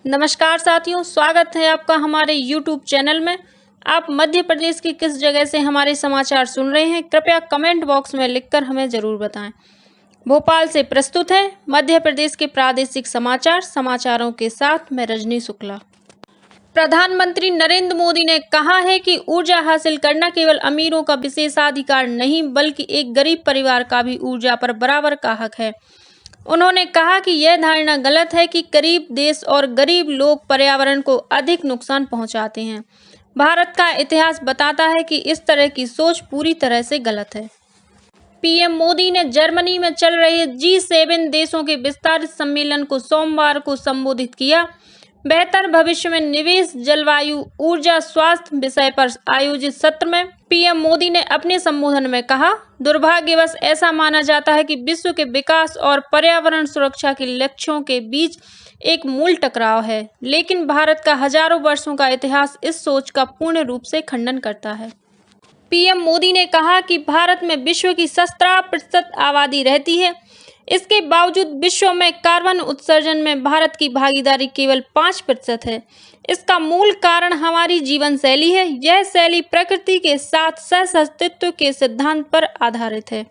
नमस्कार साथियों, स्वागत है आपका हमारे YouTube चैनल में। आप मध्य प्रदेश की किस जगह से हमारे समाचार सुन रहे हैं, कृपया कमेंट बॉक्स में लिखकर हमें ज़रूर बताएं। भोपाल से प्रस्तुत है मध्य प्रदेश के प्रादेशिक समाचार। समाचारों के साथ मैं रजनी शुक्ला। प्रधानमंत्री नरेंद्र मोदी ने कहा है कि ऊर्जा हासिल करना केवल अमीरों का विशेषाधिकार नहीं, बल्कि एक गरीब परिवार का भी ऊर्जा पर बराबर का हक है। उन्होंने कहा कि यह धारणा गलत है कि गरीब देश और गरीब लोग पर्यावरण को अधिक नुकसान पहुंचाते हैं। भारत का इतिहास बताता है कि इस तरह की सोच पूरी तरह से गलत है। पीएम मोदी ने जर्मनी में चल रहे G7 देशों के विस्तारित सम्मेलन को सोमवार को संबोधित किया। बेहतर भविष्य में निवेश, जलवायु, ऊर्जा, स्वास्थ्य विषय पर आयोजित सत्र में पीएम मोदी ने अपने संबोधन में कहा, दुर्भाग्यवश ऐसा माना जाता है कि विश्व के विकास और पर्यावरण सुरक्षा के लक्ष्यों के बीच एक मूल टकराव है, लेकिन भारत का हजारों वर्षों का इतिहास इस सोच का पूर्ण रूप से खंडन करता है। पीएम मोदी ने कहा कि भारत में विश्व की 17% आबादी रहती है। इसके बावजूद विश्व में कार्बन उत्सर्जन में भारत की भागीदारी केवल 5% है। इसका मूल कारण हमारी जीवन शैली है। यह शैली प्रकृति के साथ सहअस्तित्व के सिद्धांत पर आधारित है।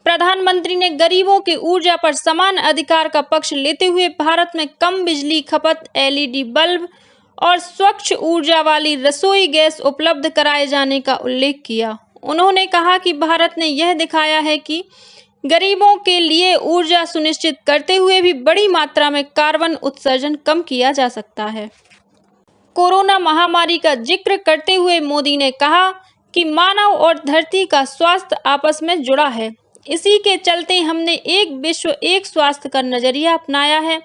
प्रधानमंत्री ने गरीबों के ऊर्जा पर समान अधिकार का पक्ष लेते हुए भारत में कम बिजली खपत, LED बल्ब और स्वच्छ ऊर्जा वाली रसोई गैस उपलब्ध कराए जाने का उल्लेख किया। उन्होंने कहा कि भारत ने यह दिखाया है कि गरीबों के लिए ऊर्जा सुनिश्चित करते हुए भी बड़ी मात्रा में कार्बन उत्सर्जन कम किया जा सकता है। कोरोना महामारी का जिक्र करते हुए मोदी ने कहा कि मानव और धरती का स्वास्थ्य आपस में जुड़ा है। इसी के चलते हमने एक विश्व एक स्वास्थ्य का नजरिया अपनाया है।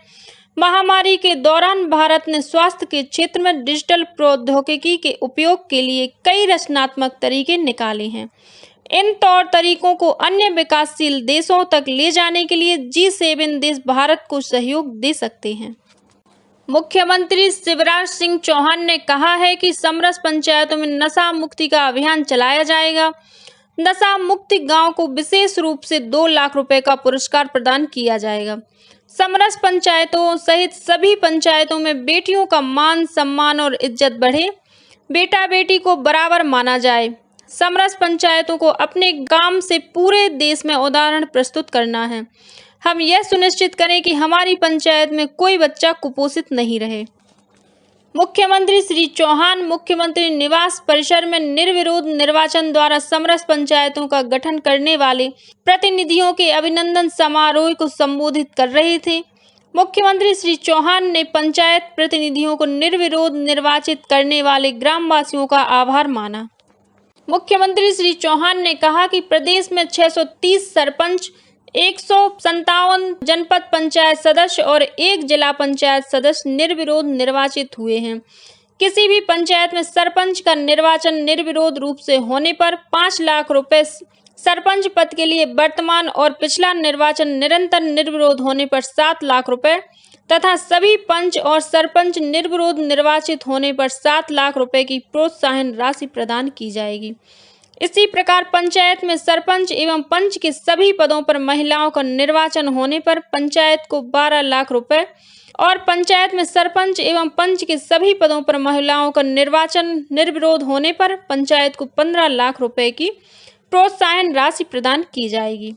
महामारी के दौरान भारत ने स्वास्थ्य के क्षेत्र में डिजिटल प्रौद्योगिकी के उपयोग के लिए कई रचनात्मक तरीके निकाले हैं। इन तौर तरीकों को अन्य विकासशील देशों तक ले जाने के लिए G7 देश भारत को सहयोग दे सकते हैं। मुख्यमंत्री शिवराज सिंह चौहान ने कहा है कि समरस पंचायतों में नशा मुक्ति का अभियान चलाया जाएगा। नशा मुक्ति गांव को विशेष रूप से 2 लाख रुपए का पुरस्कार प्रदान किया जाएगा। समरस पंचायतों सहित सभी पंचायतों में बेटियों का मान, सम्मान और इज्जत बढ़े। बेटा बेटी को बराबर माना जाए। समरस पंचायतों को अपने काम से पूरे देश में उदाहरण प्रस्तुत करना है। हम यह सुनिश्चित करें कि हमारी पंचायत में कोई बच्चा कुपोषित नहीं रहे। मुख्यमंत्री श्री चौहान मुख्यमंत्री निवास परिसर में निर्विरोध निर्वाचन द्वारा समरस पंचायतों का गठन करने वाले प्रतिनिधियों के अभिनंदन समारोह को संबोधित कर रहे थे। मुख्यमंत्री श्री चौहान ने पंचायत प्रतिनिधियों को निर्विरोध निर्वाचित करने वाले ग्रामवासियों का आभार माना। मुख्यमंत्री श्री चौहान ने कहा कि प्रदेश में 630 सरपंच, 157 जनपद पंचायत सदस्य और 1 जिला पंचायत सदस्य निर्विरोध निर्वाचित हुए हैं। किसी भी पंचायत में सरपंच का निर्वाचन निर्विरोध रूप से होने पर 5 लाख रुपए, सरपंच पद के लिए वर्तमान और पिछला निर्वाचन निरंतर निर्विरोध होने पर 7 लाख रुपए तथा सभी पंच और सरपंच निर्विरोध निर्वाचित होने पर 7 लाख रुपए की प्रोत्साहन राशि प्रदान की जाएगी। इसी प्रकार पंचायत में सरपंच एवं पंच के सभी पदों पर महिलाओं का निर्वाचन होने पर पंचायत को 12 लाख रुपए और पंचायत में सरपंच एवं पंच के सभी पदों पर महिलाओं का निर्वाचन निर्विरोध होने पर पंचायत को 15 लाख रुपए की प्रोत्साहन राशि प्रदान की जाएगी।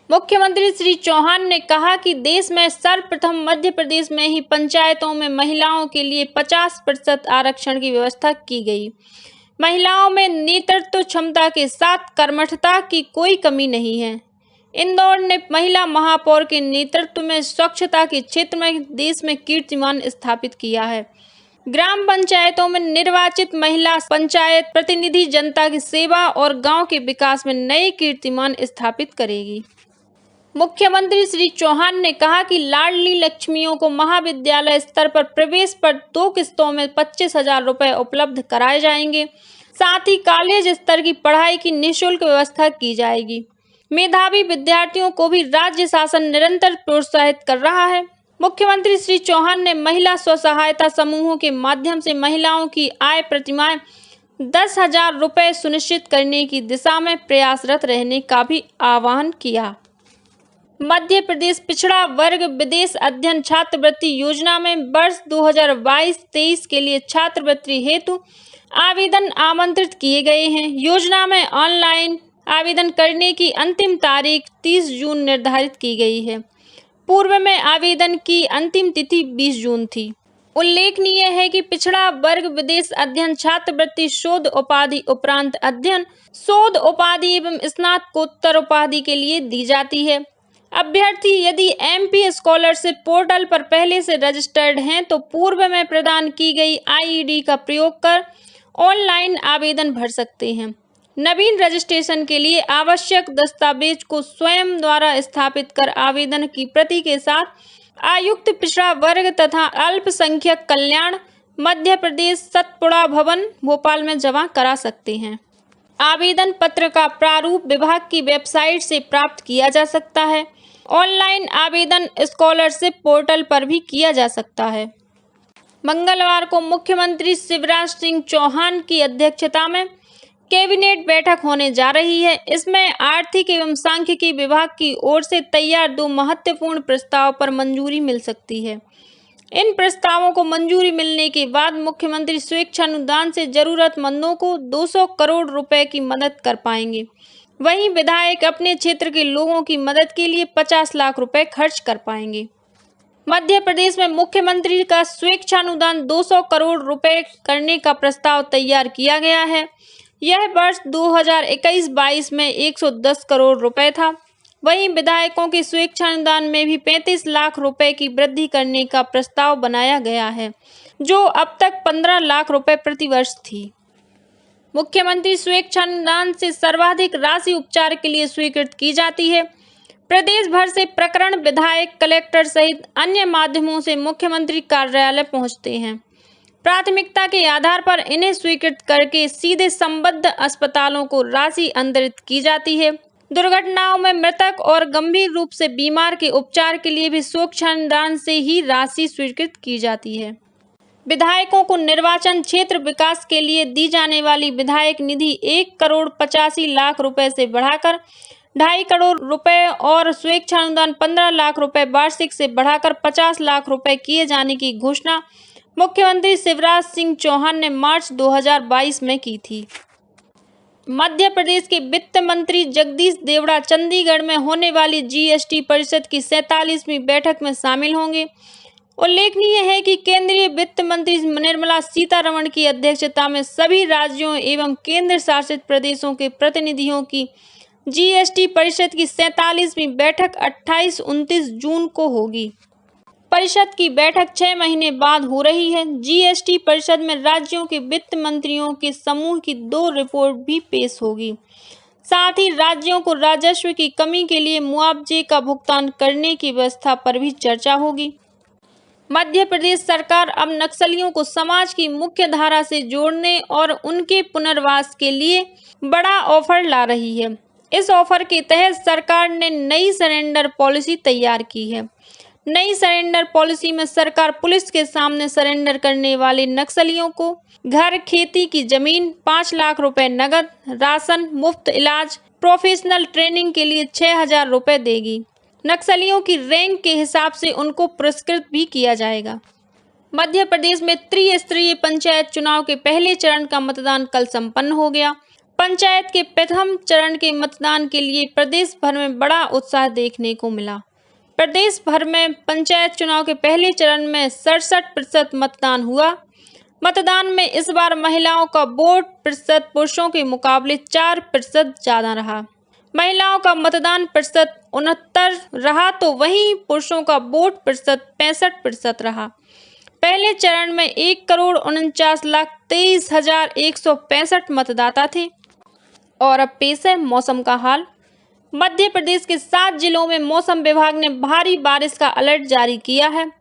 मुख्यमंत्री श्री चौहान ने कहा कि देश में सर्वप्रथम मध्य प्रदेश में ही पंचायतों में महिलाओं के लिए 50% आरक्षण की व्यवस्था की गई। महिलाओं में नेतृत्व क्षमता के साथ कर्मठता की कोई कमी नहीं है। इंदौर ने महिला महापौर के नेतृत्व में स्वच्छता के क्षेत्र में देश में कीर्तिमान स्थापित किया है। ग्राम पंचायतों में निर्वाचित महिला पंचायत प्रतिनिधि जनता की सेवा और गांव के विकास में नए कीर्तिमान स्थापित करेगी। मुख्यमंत्री श्री चौहान ने कहा कि लाडली लक्ष्मियों को महाविद्यालय स्तर पर प्रवेश पर 2 किस्तों में 25,000 रुपए उपलब्ध कराए जाएंगे। साथ ही कॉलेज स्तर की पढ़ाई की निःशुल्क व्यवस्था की जाएगी। मेधावी विद्यार्थियों को भी राज्य शासन निरंतर प्रोत्साहित कर रहा है। मुख्यमंत्री श्री चौहान ने महिला स्वसहायता समूहों के माध्यम से महिलाओं की आय प्रतिमाह 10,000 रुपए सुनिश्चित करने की दिशा में प्रयासरत रहने का भी आह्वान किया। मध्य प्रदेश पिछड़ा वर्ग विदेश अध्ययन छात्रवृत्ति योजना में वर्ष 2022-23 के लिए छात्रवृत्ति हेतु आवेदन आमंत्रित किए गए हैं। योजना में ऑनलाइन आवेदन करने की अंतिम तारीख 30 जून निर्धारित की गई है। पूर्व में आवेदन की अंतिम तिथि 20 जून थी। उल्लेखनीय है कि पिछड़ा वर्ग विदेश अध्ययन छात्रवृत्ति शोध उपाधि उपरांत अध्ययन, शोध उपाधि एवं स्नातकोत्तर उपाधि के लिए दी जाती है। अभ्यर्थी यदि MP स्कॉलरशिप पोर्टल पर पहले से रजिस्टर्ड हैं तो पूर्व में प्रदान की गई IED का प्रयोग कर ऑनलाइन आवेदन भर सकते हैं। नवीन रजिस्ट्रेशन के लिए आवश्यक दस्तावेज को स्वयं द्वारा स्थापित कर आवेदन की प्रति के साथ आयुक्त पिछड़ा वर्ग तथा अल्पसंख्यक कल्याण मध्य प्रदेश सतपुड़ा भवन भोपाल में जमा करा सकते हैं। आवेदन पत्र का प्रारूप विभाग की वेबसाइट से प्राप्त किया जा सकता है। ऑनलाइन आवेदन स्कॉलरशिप पोर्टल पर भी किया जा सकता है। मंगलवार को मुख्यमंत्री शिवराज सिंह चौहान की अध्यक्षता में कैबिनेट बैठक होने जा रही है। इसमें आर्थिक एवं सांख्यिकी विभाग की ओर से तैयार 2 महत्वपूर्ण प्रस्ताव पर मंजूरी मिल सकती है। इन प्रस्तावों को मंजूरी मिलने के बाद मुख्यमंत्री स्वेच्छानुदान से जरूरतमंदों को 200 करोड़ रुपए की मदद कर पाएंगे। वहीं विधायक अपने क्षेत्र के लोगों की मदद के लिए 50 लाख रुपए खर्च कर पाएंगे। मध्य प्रदेश में मुख्यमंत्री का स्वेच्छानुदान 200 करोड़ रुपए करने का प्रस्ताव तैयार किया गया है। यह वर्ष 2021-22 में 110 करोड़ रुपए था। वहीं विधायकों के स्वेच्छानुदान में भी 35 लाख रुपए की वृद्धि करने का प्रस्ताव बनाया गया है, जो अब तक 15 लाख रुपए प्रति वर्ष थी। मुख्यमंत्री स्वेच्छानुदान से सर्वाधिक राशि उपचार के लिए स्वीकृत की जाती है। प्रदेश भर से प्रकरण विधायक, कलेक्टर सहित अन्य माध्यमों से मुख्यमंत्री कार्यालय पहुंचते हैं। प्राथमिकता के आधार पर इन्हें स्वीकृत करके सीधे संबद्ध अस्पतालों को राशि अंतरित की जाती है। दुर्घटनाओं में मृतक और गंभीर रूप से बीमार के उपचार के लिए भी स्वेच्छानुदान से ही राशि स्वीकृत की जाती है। विधायकों को निर्वाचन क्षेत्र विकास के लिए दी जाने वाली विधायक निधि 1 करोड़ 85 लाख रुपए से बढ़ाकर 2.5 करोड़ रुपए और स्वेच्छानुदान 15 लाख रुपए वार्षिक से बढ़ाकर 50 लाख रुपए किए जाने की घोषणा मुख्यमंत्री शिवराज सिंह चौहान ने मार्च 2022 में की थी। मध्य प्रदेश के वित्त मंत्री जगदीश देवड़ा चंडीगढ़ में होने वाली GST परिषद की 47वीं बैठक में शामिल होंगे। उल्लेखनीय है कि केंद्रीय वित्त मंत्री निर्मला सीतारमण की अध्यक्षता में सभी राज्यों एवं केंद्र शासित प्रदेशों के प्रतिनिधियों की GST परिषद की 47वीं बैठक 28-29 जून को होगी। परिषद की बैठक 6 महीने बाद हो रही है। GST परिषद में राज्यों के वित्त मंत्रियों के समूह की 2 रिपोर्ट भी पेश होगी। साथ ही राज्यों को राजस्व की कमी के लिए मुआवजे का भुगतान करने की व्यवस्था पर भी चर्चा होगी। मध्य प्रदेश सरकार अब नक्सलियों को समाज की मुख्य धारा से जोड़ने और उनके पुनर्वास के लिए बड़ा ऑफर ला रही है। इस ऑफर के तहत सरकार ने नई सरेंडर पॉलिसी तैयार की है। नई सरेंडर पॉलिसी में सरकार पुलिस के सामने सरेंडर करने वाले नक्सलियों को घर, खेती की जमीन, 5 लाख रुपए नगद, राशन, मुफ्त इलाज, प्रोफेशनल ट्रेनिंग के लिए 6,000 रुपए देगी। नक्सलियों की रैंक के हिसाब से उनको पुरस्कृत भी किया जाएगा। मध्य प्रदेश में त्रिस्तरीय पंचायत चुनाव के पहले चरण का मतदान कल संपन्न हो गया। पंचायत के प्रथम चरण के मतदान के लिए प्रदेश भर में बड़ा उत्साह देखने को मिला। प्रदेश भर में पंचायत चुनाव के पहले चरण में 67% मतदान हुआ। मतदान में इस बार महिलाओं का वोट प्रतिशत पुरुषों के मुकाबले 4% ज़्यादा रहा। महिलाओं का मतदान प्रतिशत 69 रहा तो वहीं पुरुषों का वोट प्रतिशत 65% रहा। पहले चरण में 1,49,23,165 मतदाता थे। और अब पेश है मौसम का हाल। मध्य प्रदेश के 7 जिलों में मौसम विभाग ने भारी बारिश का अलर्ट जारी किया है।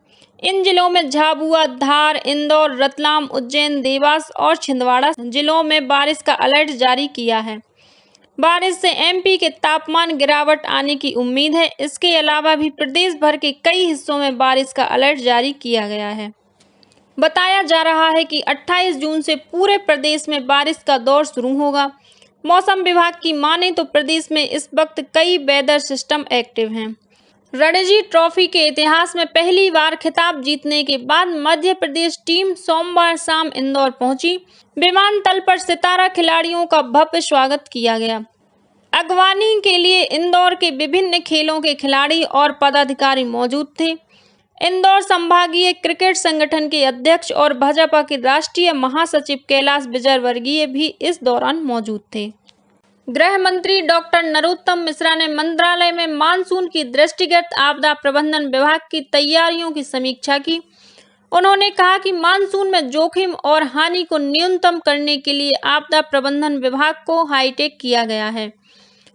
इन जिलों में झाबुआ, धार, इंदौर, रतलाम, उज्जैन, देवास और छिंदवाड़ा जिलों में बारिश का अलर्ट जारी किया है। बारिश से MP के तापमान गिरावट आने की उम्मीद है। इसके अलावा भी प्रदेश भर के कई हिस्सों में बारिश का अलर्ट जारी किया गया है। बताया जा रहा है कि 28 जून से पूरे प्रदेश में बारिश का दौर शुरू होगा। मौसम विभाग की माने तो प्रदेश में इस वक्त कई वेदर सिस्टम एक्टिव हैं। रणजी ट्रॉफी के इतिहास में पहली बार खिताब जीतने के बाद मध्य प्रदेश टीम सोमवार शाम इंदौर पहुंची। विमानतल पर सितारा खिलाड़ियों का भव्य स्वागत किया गया। अगवानी के लिए इंदौर के विभिन्न खेलों के खिलाड़ी और पदाधिकारी मौजूद थे। इंदौर संभागीय क्रिकेट संगठन के अध्यक्ष और भाजपा के राष्ट्रीय महासचिव कैलाश विजयवर्गीय भी इस दौरान मौजूद थे। गृह मंत्री डॉक्टर नरोत्तम मिश्रा ने मंत्रालय में मानसून की दृष्टिगत आपदा प्रबंधन विभाग की तैयारियों की समीक्षा की। उन्होंने कहा कि मानसून में जोखिम और हानि को न्यूनतम करने के लिए आपदा प्रबंधन विभाग को हाईटेक किया गया है।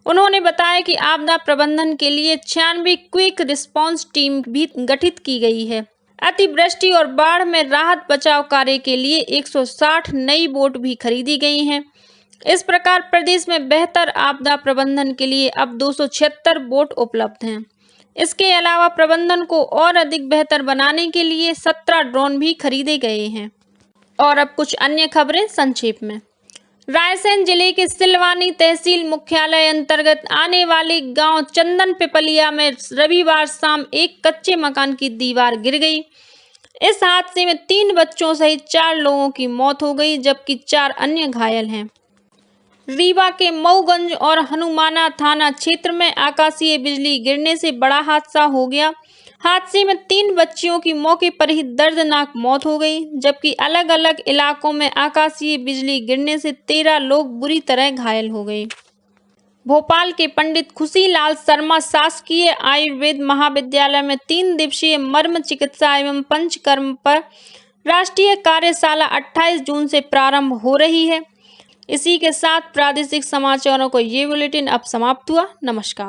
उन्होंने बताया कि आपदा प्रबंधन के लिए 96 क्विक रिस्पांस टीम भी गठित की गई है। अतिवृष्टि और बाढ़ में राहत बचाव कार्य के लिए 160 नई बोट भी खरीदी गई हैं। इस प्रकार प्रदेश में बेहतर आपदा प्रबंधन के लिए अब 276 बोट उपलब्ध हैं। इसके अलावा प्रबंधन को और अधिक बेहतर बनाने के लिए 17 ड्रोन भी खरीदे गए हैं। और अब कुछ अन्य खबरें संक्षेप में। रायसेन जिले के सिलवानी तहसील मुख्यालय अंतर्गत आने वाले गांव चंदन पिपलिया में रविवार शाम एक कच्चे मकान की दीवार गिर गई। इस हादसे में 3 बच्चों सहित 4 लोगों की मौत हो गई, जबकि 4 अन्य घायल हैं। रीवा के मऊगंज और हनुमाना थाना क्षेत्र में आकाशीय बिजली गिरने से बड़ा हादसा हो गया। हादसे में 3 बच्चियों की मौके पर ही दर्दनाक मौत हो गई, जबकि अलग अलग इलाकों में आकाशीय बिजली गिरने से 13 लोग बुरी तरह घायल हो गए। भोपाल के पंडित खुशीलाल शर्मा शासकीय आयुर्वेद महाविद्यालय में 3 दिवसीय मर्म चिकित्सा एवं पंचकर्म पर राष्ट्रीय कार्यशाला 28 जून से प्रारंभ हो रही है। इसी के साथ प्रादेशिक समाचारों को ये बुलेटिन अब समाप्त हुआ। नमस्कार।